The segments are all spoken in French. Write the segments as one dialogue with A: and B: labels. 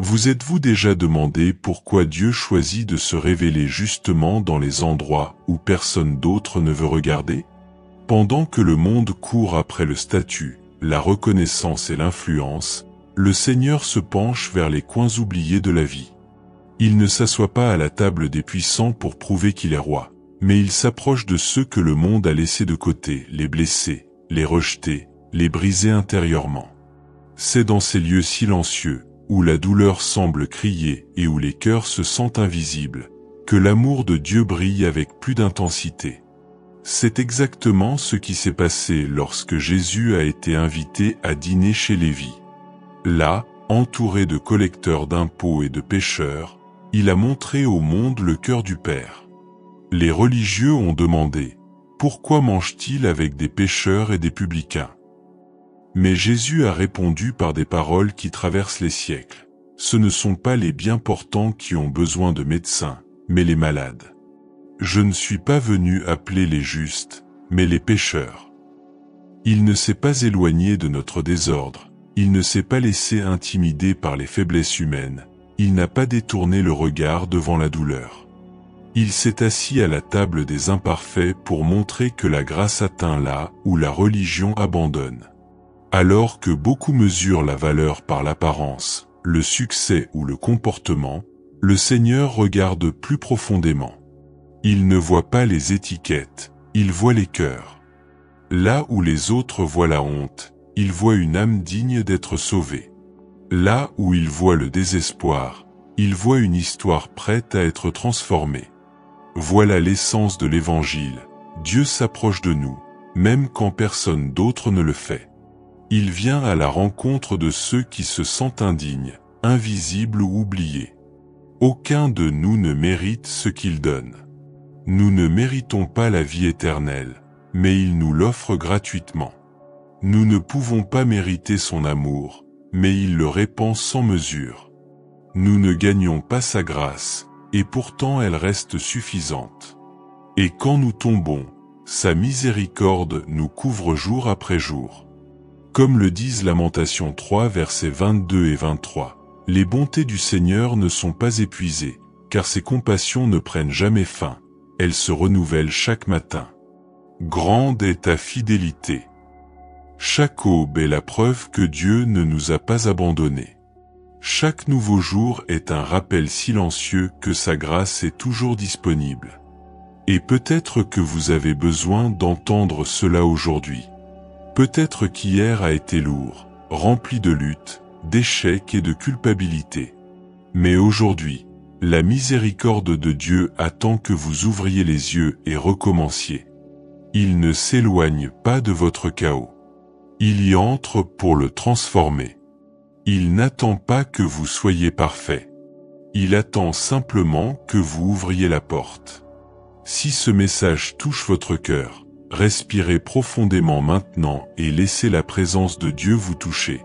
A: Vous êtes-vous déjà demandé pourquoi Dieu choisit de se révéler justement dans les endroits où personne d'autre ne veut regarder? Pendant que le monde court après le statut, la reconnaissance et l'influence, le Seigneur se penche vers les coins oubliés de la vie. Il ne s'assoit pas à la table des puissants pour prouver qu'il est roi, mais il s'approche de ceux que le monde a laissés de côté, les blessés, les rejetés, les brisés intérieurement. C'est dans ces lieux silencieux, où la douleur semble crier et où les cœurs se sentent invisibles, que l'amour de Dieu brille avec plus d'intensité. C'est exactement ce qui s'est passé lorsque Jésus a été invité à dîner chez Lévi. Là, entouré de collecteurs d'impôts et de pécheurs, il a montré au monde le cœur du Père. Les religieux ont demandé « Pourquoi mange-t-il avec des pécheurs et des publicains ?» Mais Jésus a répondu par des paroles qui traversent les siècles. Ce ne sont pas les bien portants qui ont besoin de médecins, mais les malades. Je ne suis pas venu appeler les justes, mais les pécheurs. Il ne s'est pas éloigné de notre désordre, il ne s'est pas laissé intimider par les faiblesses humaines, il n'a pas détourné le regard devant la douleur. Il s'est assis à la table des imparfaits pour montrer que la grâce atteint là où la religion abandonne. Alors que beaucoup mesurent la valeur par l'apparence, le succès ou le comportement, le Seigneur regarde plus profondément. Il ne voit pas les étiquettes, il voit les cœurs. Là où les autres voient la honte, il voit une âme digne d'être sauvée. Là où il voit le désespoir, il voit une histoire prête à être transformée. Voilà l'essence de l'Évangile. Dieu s'approche de nous, même quand personne d'autre ne le fait. Il vient à la rencontre de ceux qui se sentent indignes, invisibles ou oubliés. Aucun de nous ne mérite ce qu'il donne. Nous ne méritons pas la vie éternelle, mais il nous l'offre gratuitement. Nous ne pouvons pas mériter son amour, mais il le répand sans mesure. Nous ne gagnons pas sa grâce, et pourtant elle reste suffisante. Et quand nous tombons, sa miséricorde nous couvre jour après jour. Comme le disent Lamentations 3 versets 22 et 23, les bontés du Seigneur ne sont pas épuisées, car ses compassions ne prennent jamais fin, elles se renouvellent chaque matin. Grande est ta fidélité. Chaque aube est la preuve que Dieu ne nous a pas abandonnés. Chaque nouveau jour est un rappel silencieux que sa grâce est toujours disponible. Et peut-être que vous avez besoin d'entendre cela aujourd'hui. Peut-être qu'hier a été lourd, rempli de luttes, d'échecs et de culpabilité. Mais aujourd'hui, la miséricorde de Dieu attend que vous ouvriez les yeux et recommenciez. Il ne s'éloigne pas de votre chaos. Il y entre pour le transformer. Il n'attend pas que vous soyez parfait. Il attend simplement que vous ouvriez la porte. Si ce message touche votre cœur, respirez profondément maintenant et laissez la présence de Dieu vous toucher.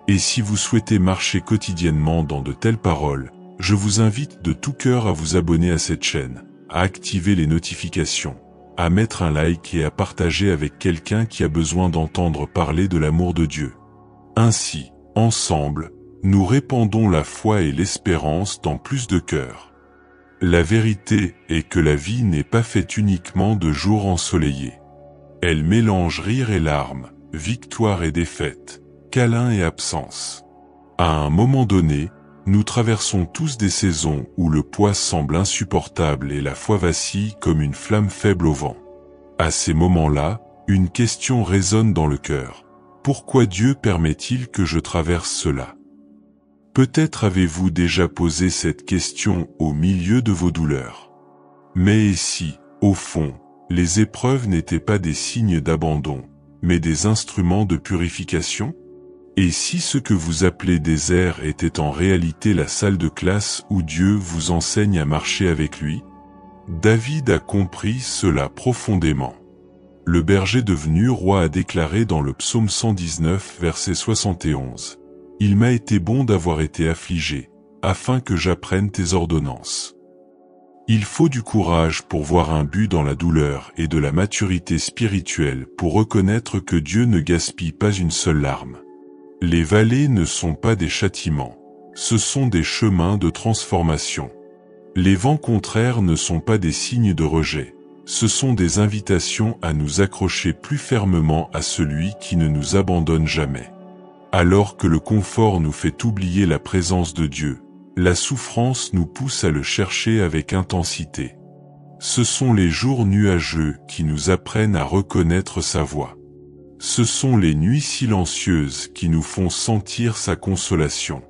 A: Et si vous souhaitez marcher quotidiennement dans de telles paroles, je vous invite de tout cœur à vous abonner à cette chaîne, à activer les notifications, à mettre un like et à partager avec quelqu'un qui a besoin d'entendre parler de l'amour de Dieu. Ainsi, ensemble, nous répandons la foi et l'espérance dans plus de cœurs. La vérité est que la vie n'est pas faite uniquement de jours ensoleillés. Elle mélange rire et larmes, victoire et défaite, câlin et absence. À un moment donné, nous traversons tous des saisons où le poids semble insupportable et la foi vacille comme une flamme faible au vent. À ces moments-là, une question résonne dans le cœur. Pourquoi Dieu permet-il que je traverse cela? Peut-être avez-vous déjà posé cette question au milieu de vos douleurs. Mais et si, au fond, les épreuves n'étaient pas des signes d'abandon, mais des instruments de purification? Et si ce que vous appelez désert était en réalité la salle de classe où Dieu vous enseigne à marcher avec lui? David a compris cela profondément. Le berger devenu roi a déclaré dans le psaume 119 verset 71. Il m'a été bon d'avoir été affligé, afin que j'apprenne tes ordonnances. Il faut du courage pour voir un but dans la douleur et de la maturité spirituelle pour reconnaître que Dieu ne gaspille pas une seule larme. Les vallées ne sont pas des châtiments. Ce sont des chemins de transformation. Les vents contraires ne sont pas des signes de rejet. Ce sont des invitations à nous accrocher plus fermement à celui qui ne nous abandonne jamais. Alors que le confort nous fait oublier la présence de Dieu, la souffrance nous pousse à le chercher avec intensité. Ce sont les jours nuageux qui nous apprennent à reconnaître sa voix. Ce sont les nuits silencieuses qui nous font sentir sa consolation.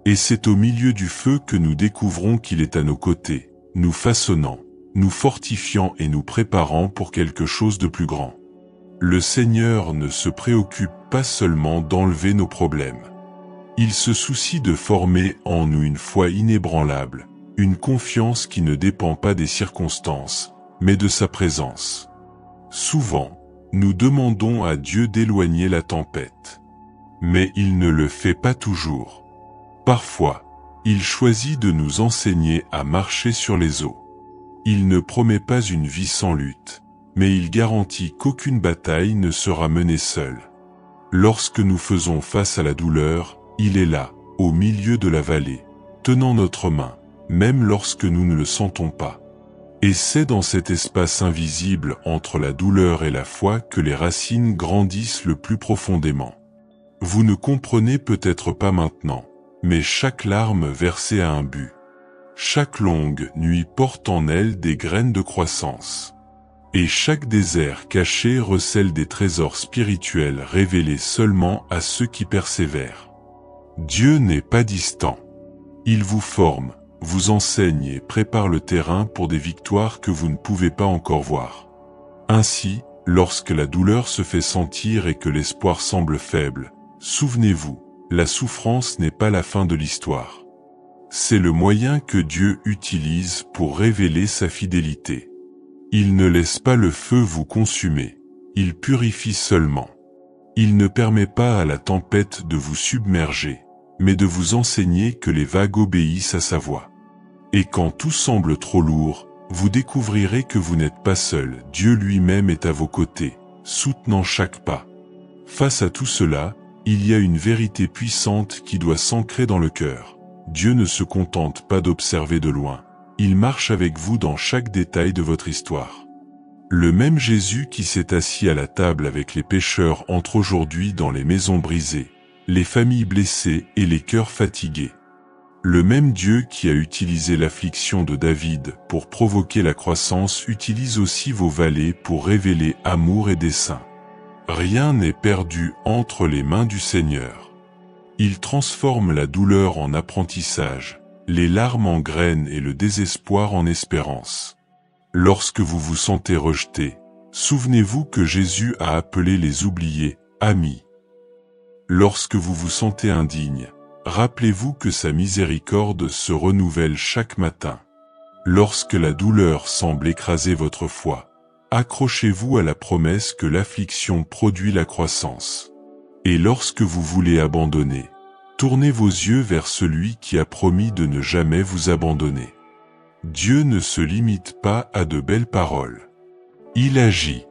A: Et c'est au milieu du feu que nous découvrons qu'il est à nos côtés, nous façonnant, nous fortifiant et nous préparant pour quelque chose de plus grand. Le Seigneur ne se préoccupe pas seulement d'enlever nos problèmes. Il se soucie de former en nous une foi inébranlable, une confiance qui ne dépend pas des circonstances, mais de sa présence. Souvent, nous demandons à Dieu d'éloigner la tempête. Mais il ne le fait pas toujours. Parfois, il choisit de nous enseigner à marcher sur les eaux. Il ne promet pas une vie sans lutte, mais il garantit qu'aucune bataille ne sera menée seule. Lorsque nous faisons face à la douleur, il est là, au milieu de la vallée, tenant notre main, même lorsque nous ne le sentons pas. Et c'est dans cet espace invisible entre la douleur et la foi que les racines grandissent le plus profondément. Vous ne comprenez peut-être pas maintenant, mais chaque larme versée a un but. Chaque longue nuit porte en elle des graines de croissance. Et chaque désert caché recèle des trésors spirituels révélés seulement à ceux qui persévèrent. Dieu n'est pas distant. Il vous forme, vous enseigne et prépare le terrain pour des victoires que vous ne pouvez pas encore voir. Ainsi, lorsque la douleur se fait sentir et que l'espoir semble faible, souvenez-vous, la souffrance n'est pas la fin de l'histoire. C'est le moyen que Dieu utilise pour révéler sa fidélité. Il ne laisse pas le feu vous consumer, il purifie seulement. Il ne permet pas à la tempête de vous submerger, mais de vous enseigner que les vagues obéissent à sa voix. Et quand tout semble trop lourd, vous découvrirez que vous n'êtes pas seul, Dieu lui-même est à vos côtés, soutenant chaque pas. Face à tout cela, il y a une vérité puissante qui doit s'ancrer dans le cœur. Dieu ne se contente pas d'observer de loin, il marche avec vous dans chaque détail de votre histoire. Le même Jésus qui s'est assis à la table avec les pécheurs entre aujourd'hui dans les maisons brisées, les familles blessées et les cœurs fatigués. Le même Dieu qui a utilisé l'affliction de David pour provoquer la croissance utilise aussi vos vallées pour révéler amour et dessein. Rien n'est perdu entre les mains du Seigneur. Il transforme la douleur en apprentissage, les larmes en graines et le désespoir en espérance. Lorsque vous vous sentez rejeté, souvenez-vous que Jésus a appelé les oubliés « amis ». Lorsque vous vous sentez indigne, rappelez-vous que sa miséricorde se renouvelle chaque matin. Lorsque la douleur semble écraser votre foi, accrochez-vous à la promesse que l'affliction produit la croissance. Et lorsque vous voulez abandonner, tournez vos yeux vers celui qui a promis de ne jamais vous abandonner. Dieu ne se limite pas à de belles paroles. Il agit.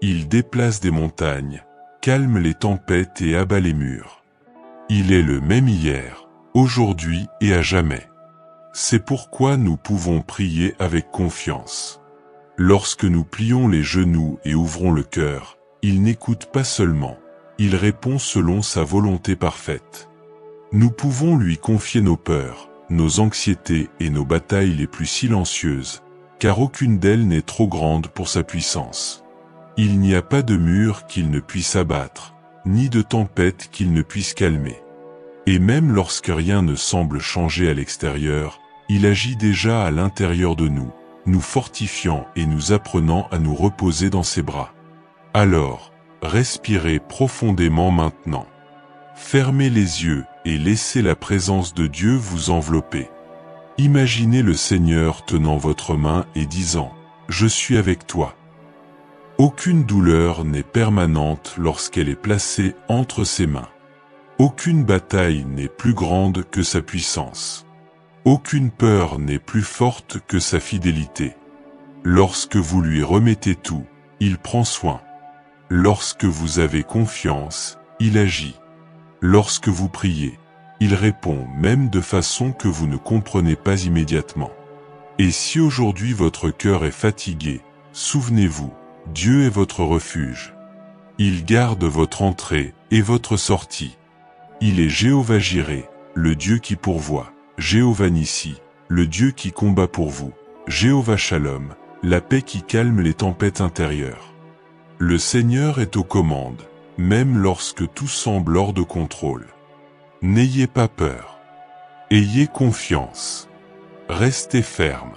A: Il déplace des montagnes, calme les tempêtes et abat les murs. Il est le même hier, aujourd'hui et à jamais. C'est pourquoi nous pouvons prier avec confiance. Lorsque nous plions les genoux et ouvrons le cœur, il n'écoute pas seulement, il répond selon sa volonté parfaite. Nous pouvons lui confier nos peurs, nos anxiétés et nos batailles les plus silencieuses, car aucune d'elles n'est trop grande pour sa puissance. Il n'y a pas de mur qu'il ne puisse abattre, ni de tempête qu'il ne puisse calmer. Et même lorsque rien ne semble changer à l'extérieur, il agit déjà à l'intérieur de nous, nous fortifiant et nous apprenant à nous reposer dans ses bras. Alors, respirez profondément maintenant. Fermez les yeux et laissez la présence de Dieu vous envelopper. Imaginez le Seigneur tenant votre main et disant « Je suis avec toi ». Aucune douleur n'est permanente lorsqu'elle est placée entre ses mains. Aucune bataille n'est plus grande que sa puissance. Aucune peur n'est plus forte que sa fidélité. Lorsque vous lui remettez tout, il prend soin. Lorsque vous avez confiance, il agit. Lorsque vous priez, Il répond même de façon que vous ne comprenez pas immédiatement. Et si aujourd'hui votre cœur est fatigué, souvenez-vous, Dieu est votre refuge. Il garde votre entrée et votre sortie. Il est Jéhovah Jireh, le Dieu qui pourvoit, Jéhovah Nissi, le Dieu qui combat pour vous, Jéhovah Shalom, la paix qui calme les tempêtes intérieures. Le Seigneur est aux commandes, même lorsque tout semble hors de contrôle. N'ayez pas peur. Ayez confiance. Restez ferme.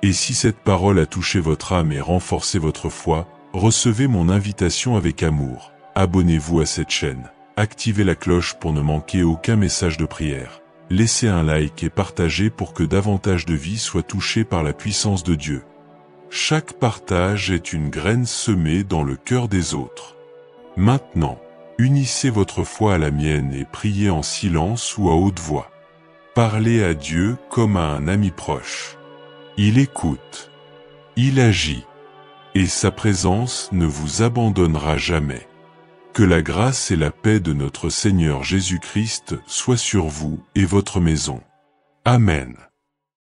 A: Et si cette parole a touché votre âme et renforcé votre foi, recevez mon invitation avec amour. Abonnez-vous à cette chaîne. Activez la cloche pour ne manquer aucun message de prière. Laissez un like et partagez pour que davantage de vies soient touchées par la puissance de Dieu. Chaque partage est une graine semée dans le cœur des autres. Maintenant, unissez votre foi à la mienne et priez en silence ou à haute voix. Parlez à Dieu comme à un ami proche. Il écoute. Il agit. Et sa présence ne vous abandonnera jamais. Que la grâce et la paix de notre Seigneur Jésus-Christ soient sur vous et votre maison. Amen.